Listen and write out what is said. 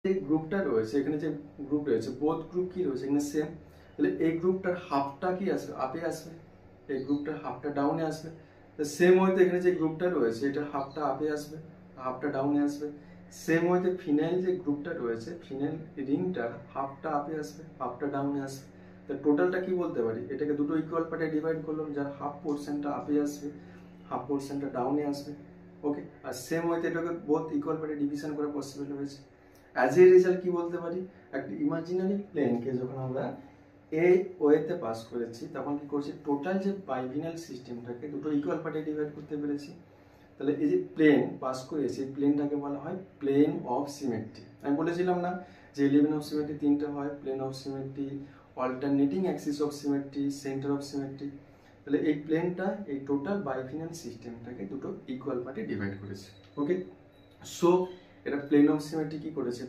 এই গ্রুপটা রয়েছে, এখানে যে গ্রুপ রয়েছে বোথ গ্রুপ কি রয়েছে এখানে সেম, তাহলে এই গ্রুপটার হাফটা কি আসবে, আপে আসবে, এই গ্রুপটার হাফটা ডাউনে আসবে। সেম ওয়েতে এখানে যে গ্রুপটা রয়েছে এটার হাফটা আপে আসবে, হাফটা ডাউনে আসবে। সেম ওয়েতে ফিনাইল যে গ্রুপটা রয়েছে ফিনাইল রিংটার হাফটা আপে আসবে, হাফটা ডাউনে আসবে। তো টোটালটা কি বলতে পারি, এটাকে দুটো ইকুয়াল পার্টে ডিভাইড করলাম, যার হাফ পোর্শনটা আপে আসবে, হাফ পোর্শনটা ডাউনে আসবে। ওকে, আর সেম ওয়েতে এটাকে বোথ ইকুয়াল পার্টে ডিভিশন করা পসিবল হয়েছে। অ্যাজ এ রেজাল্ট কি বলতে পারি, একটা ইমাজিনারি প্লেনকে যখন আমরা এই ওয়েতে পাস করেছি তখন কি করছি, টোটাল যে বাইভিনাল সিস্টেমটাকে দুটো ইকুয়াল পার্টে ডিভাইড করতে পেরেছি। তাহলে এই যে প্লেন পাস করেছি, প্লেনটাকে বলা হয় প্লেন অফ সিমেট্রি। আমি বলেছিলাম না যে এলিমেন্ট অফ সিমেট্রি তিনটে হয়, plane of symmetry, alternating axis of symmetry, centre of symmetry. তাহলে এই প্লেনটা এই টোটাল বাইভিনাল সিস্টেমটাকে দুটো ইকুয়াল পার্টে ডিভাইড করেছে। ওকে, সো এটা প্লেন অফ সিমেট্রি কি করেছে,